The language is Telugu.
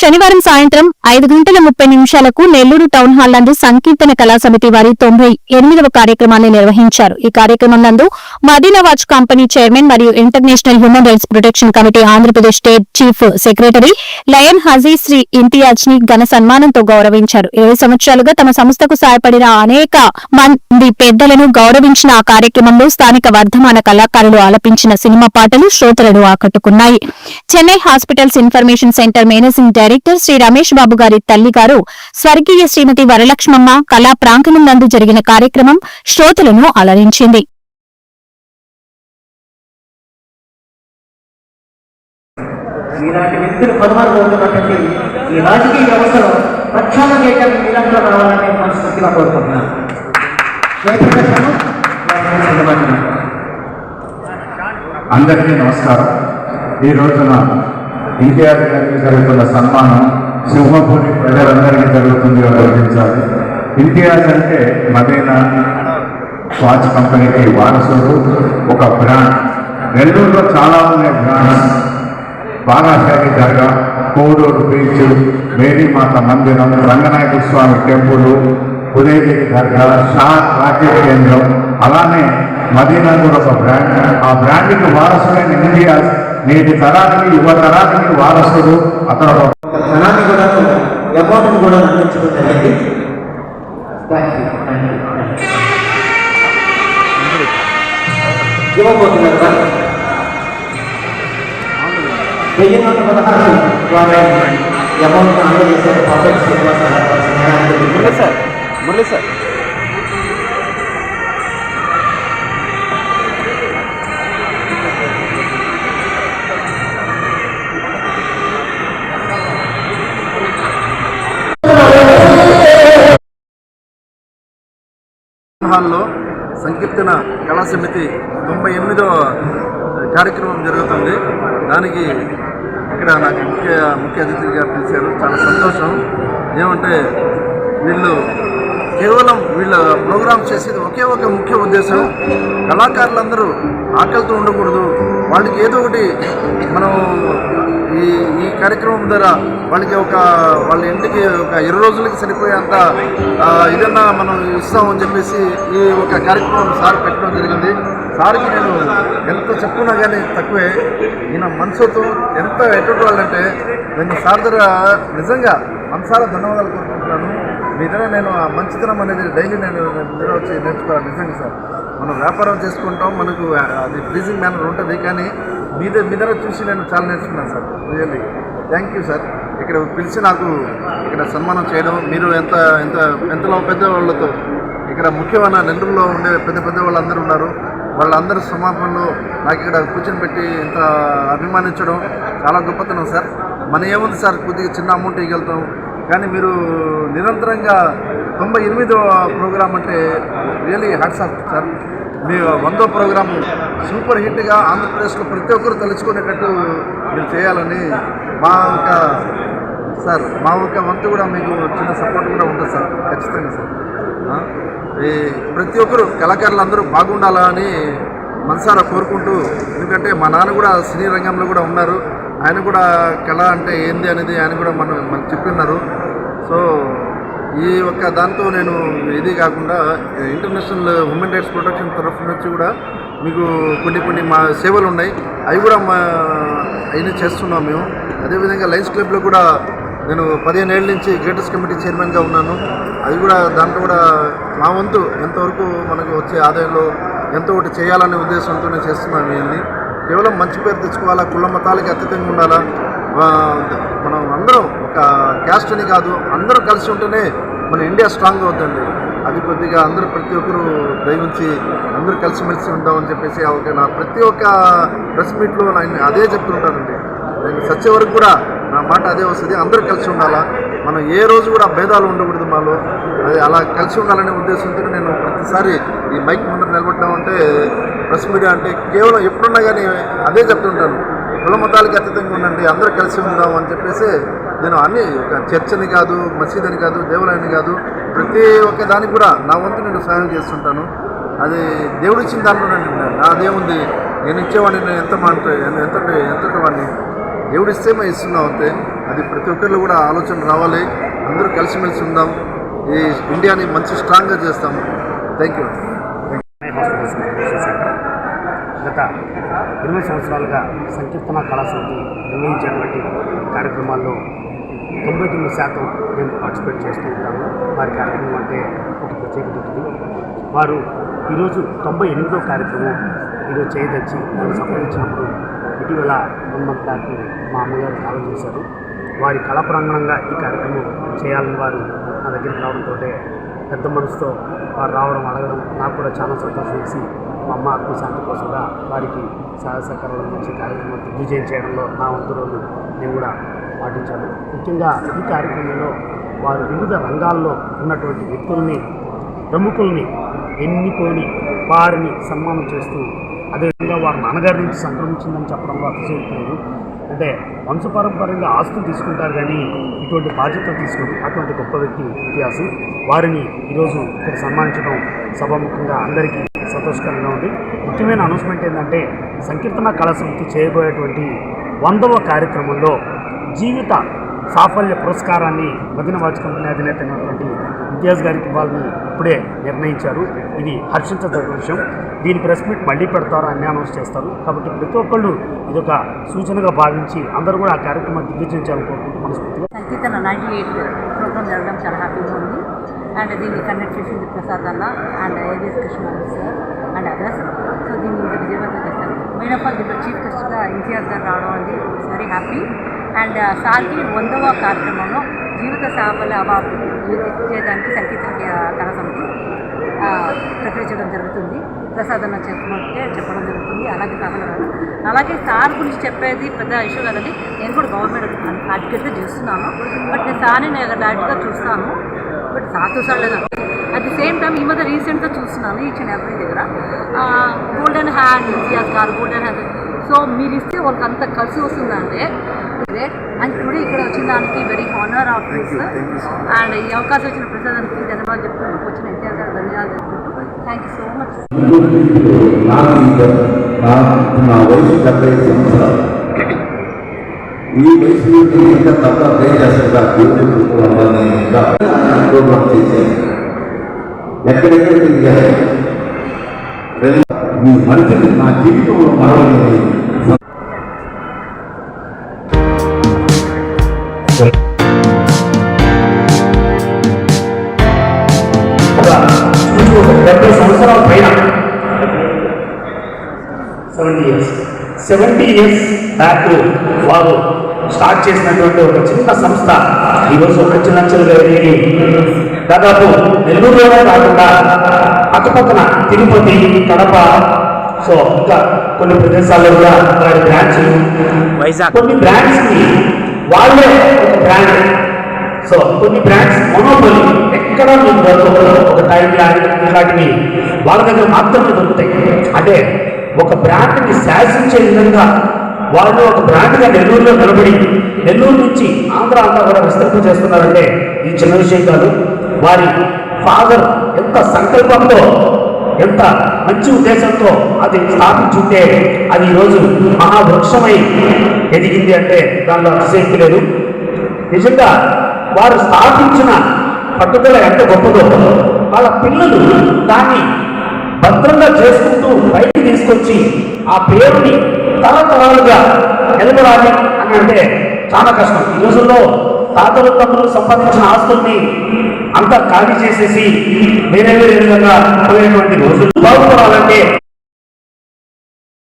శనివారం సాయంత్రం 5:30 నెల్లూరు టౌన్ హాల్ నందు సంకీర్తన కళా సమితి వారి 98వ కార్యక్రమాన్ని నిర్వహించారు. ఈ కార్యక్రమం నందు మదీనా వాచ్ కంపెనీ చైర్మన్ మరియు international human rights protection committee Andhra Pradesh state chief secretary lion Haji Shri Imtiaz ని ఘన సన్మానంతో గౌరవించారు. 20 సంవత్సరాలుగా తమ సంస్థకు సహాయపడిన అనేక మంది పెద్దలను గౌరవించిన ఆ కార్యక్రమంలో స్థానిక వర్ధమాన కళాకారులు ఆలపించిన సినిమా పాటలు శ్రోతలను ఆకట్టుకున్నాయి. Chennai hospitals information centre managing director Shri Ramesh Babu గారి తల్లి గారు స్వర్గీయ శ్రీమతి వరలక్ష్మమ్మ కళా ప్రాంగణం నందు జరిగిన కార్యక్రమం శ్రోతలను అలరించింది. అందరికీ నమస్కారం. ఈ రోజున ఇంటిఆర్ గారికి జరుగుతున్న సన్మానం సింహపూరి ప్రజలందరికీ జరుగుతుంది గౌరవించాలి. ఇంటిఆర్ అంటే మదీనా వాచ్ కంపెనీకి వారసుడు, ఒక బ్రాండ్. నెల్లూరులో చాలా ఉన్నాయి బ్రాండ్స్. బాగాశాలి దర్గా, కోడూరు బీచ్, మేరీమాత మందిరం, రంగనాయక స్వామి టెంపుల్, ఉదయగిరి దర్గా, షా రాకెట్ కేంద్రం, అలానే మదీనా కూడా ఒక బ్రాండ్. ఆ బ్రాండ్కి వారసుడైన ఇండియాస్ నేటి తరానికి యువ తరానికి వారసుడు. అతను ధనాన్ని కూడా అమౌంట్ని కూడా అందించుకుంటారండి. ఇవ్వబోతున్నారు 1016 ద్వారా అమౌంట్ అందజేశారు. పబ్లిక్ మురళి సార్ హాల్లో సంకీర్తన కళా సమితి 98వ కార్యక్రమం జరుగుతుంది. దానికి ఇక్కడ నాకు ముఖ్య అతిథిగా పిలిచారు. చాలా సంతోషం. ఏమంటే వీళ్ళు కేవలం వీళ్ళ ప్రోగ్రామ్ చేసేది ఒకే ఒక ముఖ్య ఉద్దేశం, కళాకారులందరూ ఆకలితో ఉండకూడదు. వాళ్ళకి ఏదో ఒకటి మనం ఈ కార్యక్రమం ద్వారా వాళ్ళకి వాళ్ళ ఇంటికి ఒక 20 రోజులకి సరిపోయేంత ఏదన్నా మనం ఇస్తామని చెప్పేసి ఈ ఒక కార్యక్రమం సార్ పెట్టడం జరిగింది. సార్కి నేను ఎంత చెప్పుకున్నా కానీ తక్కువే. ఈయన మనసుతో ఎంత ఎటువంటి వాళ్ళంటే నేను సార్ దగ్గర నిజంగా మనసారా ధన్యవాదాలు కోరుకుంటున్నాను. మీ దగ్గర నేను ఆ మంచితనం అనేది డైలీ నేను దగ్గర వచ్చి నేర్చుకోవాలి. నిజంగా సార్, మనం వ్యాపారం చేసుకుంటాం, మనకు అది ప్లీజింగ్ మేనర్ ఉంటుంది, కానీ మీ దగ్గర చూసి నేను చాలా నేర్చుకున్నాను sir. Really thank you sir. ఇక్కడ పిలిచి నాకు ఇక్కడ సన్మానం చేయడం, మీరు ఎంతలో పెద్దవాళ్ళతో ఇక్కడ ముఖ్యమైన నెల్లూరులో ఉండే పెద్ద వాళ్ళందరూ ఉన్నారు. వాళ్ళందరూ సమాపంలో నాకు ఇక్కడ కూర్చొని పెట్టి ఇంత అభిమానించడం చాలా గొప్పతనం సార్. మన ఏముంది సార్, కొద్దిగా చిన్న అమౌంట్ ఇవ్వగలుగుతాం, కానీ మీరు నిరంతరంగా 98వ ప్రోగ్రామ్ అంటే రియలీ హ్యాట్స్ ఆఫ్ సార్. మీ 100వ ప్రోగ్రాము సూపర్ హిట్గా ఆంధ్రప్రదేశ్లో ప్రతి ఒక్కరు తలుచుకునేటట్టు మీరు చేయాలని మా ఒక వంతు కూడా మీకు చిన్న సపోర్ట్ కూడా ఉంటుంది సార్. ఖచ్చితంగా సార్. ప్రతి ఒక్కరు కళాకారులందరూ బాగుండాలని మనసారా కోరుకుంటూ, ఎందుకంటే మా నాన్న కూడా సినీ రంగంలో కూడా ఉన్నారు. ఆయన కూడా కళ అంటే ఏంది అనేది ఆయన కూడా మనకు చెప్పిన్నారు. సో ఈ ఒక్క దాంతో నేను ఇది కాకుండా ఇంటర్నేషనల్ హ్యూమన్ రైట్స్ ప్రొటెక్షన్ తరఫు నుంచి కూడా మీకు కొన్ని మా సేవలు ఉన్నాయి. అవి కూడా అవన్నీ చేస్తున్నాం మేము. అదేవిధంగా లయన్స్ క్లబ్లో కూడా నేను 15 ఏళ్ళ నుంచి గ్రేటెస్ట్ కమిటీ చైర్మన్గా ఉన్నాను. అది కూడా దాంట్లో కూడా మా వంతు ఎంతవరకు మనకు వచ్చే ఆదాయంలో ఎంతో ఒకటి చేయాలనే ఉద్దేశంతో నేను చేస్తున్నాను. ఇవన్నీ కేవలం మంచి పేరు తెచ్చుకోవాలా, కుల మతాలకి అతీతంగా ఉండాలా, మనం అందరం ఒక క్యాస్ట్ అని కాదు, అందరూ కలిసి ఉంటేనే మన ఇండియా స్ట్రాంగ్ అవుతుంది. అది కొద్దిగా అందరూ ప్రతి ఒక్కరు దయవుంచి అందరూ కలిసిమెలిసి ఉంటామని చెప్పేసి నా ప్రతి ఒక్క ప్రెస్ మీట్లో నేను అదే చెప్తుంటానండి. నేను సచ్చే వరకు కూడా నా మాట అదే వస్తుంది. అందరూ కలిసి ఉండాలా, మనం ఏ రోజు కూడా భేదాలు ఉండకూడదు మాలో. అది అలా కలిసి ఉండాలనే ఉద్దేశంతో నేను ప్రతిసారి ఈ మైక్ ముందర నిలబడడం అంటే ప్రెస్ మీడియా అంటే కేవలం ఎప్పుడున్నా కానీ అదే చెప్తుంటాను, కుల మతాలకి అతీతంగా ఉండండి, అందరూ కలిసి ఉందాం అని చెప్పేసి నేను అన్ని ఒక చర్చని కాదు, మసీద్ అని కాదు, దేవాలయాన్ని కాదు, ప్రతి ఒక్క దానికి కూడా నా వంతు నేను సహాయం చేస్తుంటాను. అది దేవుడు ఇచ్చిన దాంట్లోనండి. నాదేముంది, నేను ఇచ్చేవాడిని, నేను ఎంత వాడిని దేవుడు ఇస్తే మేము ఇస్తున్నాం అంతే. అది ప్రతి ఒక్కరిలో కూడా ఆలోచన రావాలి. అందరూ కలిసిమెలిసి ఉందాం, ఈ ఇండియాని మంచి స్ట్రాంగ్గా చేస్తాం. Thank you. హాస్పిటల్స్ సెంటర్ గత 20 సంవత్సరాలుగా సంకీర్తన కళా సమితి నిర్వహించేటువంటి కార్యక్రమాల్లో 99% మేము పార్టిసిపేట్ చేస్తూ ఉంటాము. వారి కార్యక్రమం అంటే ఒక ప్రత్యేకత ఉంటుంది. వారు ఈరోజు 98వ కార్యక్రమం ఈరోజు చేయదచ్చి నన్ను సంప్రదించినప్పుడు ఇటీవల 1 month బ్యాక్ మా అమ్మగారు కాలం చేశారు. వారి కళా ప్రాంగణంగా ఈ కార్యక్రమం చేయాలని వారు నా దగ్గరికి రావడంతో పెద్ద మనసుతో వారు రావడం అడగడం నాకు కూడా చాలా సంతోషం వేసి మా అమ్మ ఆత్మశాంతి కోసంగా వారికి సహాయ సహకారాలు అందించే కార్యక్రమం దిగ్విజయం చేయడంలో నా వంతు రోజు నేను కూడా పాటించాను. ముఖ్యంగా ఈ కార్యక్రమంలో వారు వివిధ రంగాల్లో ఉన్నటువంటి వ్యక్తుల్ని, ప్రముఖుల్ని ఎన్నుకొని వారిని సన్మానం చేస్తూ అదేవిధంగా వారి నాన్నగారి నుంచి సంక్రమించిందని చెప్పడంలో అతిశయోక్తి లేదు. అంటే వంశపారంపర్యంగా ఆస్తులు తీసుకుంటారు కానీ ఇటువంటి బాధ్యతలు తీసుకుని అటువంటి గొప్ప వ్యక్తి ఇతిహాసం. వారిని ఈరోజు ఇక్కడ సన్మానించడం సభాముఖంగా అందరికీ సంతోషకరంగా ఉంది. ముఖ్యమైన అనౌన్స్మెంట్ ఏంటంటే సంకీర్తన కళా సమితి చేయబోయేటువంటి 100వ కార్యక్రమంలో జీవిత సాఫల్య పురస్కారాన్ని మదీనా వాచ్ కంపెనీ అధినేత అయినటువంటి ఇంతియాజ్ గారికి ఇవ్వాలని ఇప్పుడే నిర్ణయించారు. ఇది హర్షించదగ్గ విషయం. దీని ప్రెస్ మీట్ మళ్ళీ పెడతారు, అన్ని అనౌన్స్ చేస్తారు. కాబట్టి ప్రతి ఒక్కళ్ళు ఇదొక సూచనగా భావించి అందరూ కూడా ఆ కార్యక్రమాన్ని దిగ్విజయించాలని కోరుకుంటూ మనస్ఫూర్తిగా. సంకీర్తన 98 ప్రోగ్రామ్ జరగడం చాలా హ్యాపీగా ఉంది. అండ్ దీన్ని కండక్ట్ చేసింది ప్రసాద్ అన్న and ABS Krishna sir and others. So దీన్ని ఇంత విజయవంతం చేశారు. మెయిన్ ఆఫ్ ఆల్ దీంట్లో చీఫ్ గెస్ట్గా ఇంతియాజ్ గారు రావడం అనేది ఇట్స్ వెరీ హ్యాపీ. అండ్ సార్కి 100వ కార్యక్రమంలో జీవిత సాఫల్య అవార్డు చేయడానికి సంకీర్తన కళా సమితి ప్రకటించడం జరుగుతుంది. ప్రసాద్ అన్న చెప్పడం జరుగుతుంది. అలాగే కావాలి, అలాగే సార్ గురించి చెప్పేది పెద్ద ఇష్యూ కదండి. నేను కూడా గవర్నమెంట్ అడ్వకేట్గా చేస్తున్నాను. బట్ నేను సార్ని నేను డైరెక్ట్గా చూస్తాను. బట్ సార్ చూసాడు అట్ ది సేమ్ టైం ఈ మధ్య రీసెంట్గా చూస్తున్నాను ఈచ్ అండ్ ఎవ్రీ దగ్గర గోల్డెన్ హ్యాండ్ ఇంతియాజ్ గారు గోల్డెన్ హ్యాండ్. సో మీరు ఇస్తే వాళ్ళకి అంత కలిసి వస్తుందంటే గ్రేట్. అండ్ టుడే ఇక్కడ వచ్చిన దానికి very honour of this. And ఈ అవకాశం వచ్చిన ప్రసాదానికి ధన్యవాదాలు చెప్పుకుంటూ వచ్చిన ఇంతియాజ్ గారు ధన్యవాదాలు చెప్పుకుంటూ థ్యాంక్ యూ సో మచ్. నా వయసు 75 సంవత్సరాలు. ఈ వయసులో ఇంకా తప్ప చేస్తా ప్రోగ్రామ్ చేశాను. ఎక్కడెక్కడ తిరిగారు మీ మనిషిని నా జీవితంలో మరవలేదు. ఒక 70 సంవత్సరాల పైన 70 ఇయర్స్ బ్యాక్ వారు స్టార్ట్ చేసినటువంటి ఒక చిన్న సంస్థ ఈరోజు అంచెలంచెలుగా ఎదిగి దాదాపు నెల్లూరులోనే కాకుండా పక్కపక్కన తిరుపతి, కడప, సో ఇంకా కొన్ని ప్రదేశాల్లో కూడా వారి బ్రాంచ్ వైజాగ్, కొన్ని బ్రాండ్స్ని వాళ్ళే ఒక బ్రాండ్. సో కొన్ని బ్రాండ్స్ మొనోపోలి ఎక్కడ మీకు దొరకదు. ఒక టైం ఇలాంటివి వాళ్ళ దగ్గర మాత్రమే దొరుకుతాయి. అంటే ఒక బ్రాండ్ని శాసించే విధంగా వాళ్ళు ఒక బ్రాండ్గా నెల్లూరులో నిలబడి నెల్లూరు నుంచి ఆంధ్ర అంతా కూడా విస్తృతం చేస్తున్నారంటే ఇది చిన్న విషయం కాదు. వారి ఫాదర్ ఎంత సంకల్పంతో, ఎంత మంచి ఉద్దేశంతో అది స్థాపించుంటే అది ఈరోజు మహావృక్షమై ఎదిగింది అంటే దానిలో అతిశక్తి లేదు. నిజంగా వారు స్థాపించిన పట్టుదల ఎంత గొప్పదో వాళ్ళ పిల్లలు దాన్ని భద్రంగా చేసుకుంటూ బయటికి తీసుకొచ్చి ఆ పేరుని తరతరాలుగా నిలబడాలి అని అంటే చాలా కష్టం. ఈ రోజుల్లో తాతలు తమ్ములు సంపాదించిన ఆస్తుల్ని అంతా ఖాళీ చేసేసి వేరే వేరే విధంగా పోయేటువంటి రోజులు బాగుపడాలంటే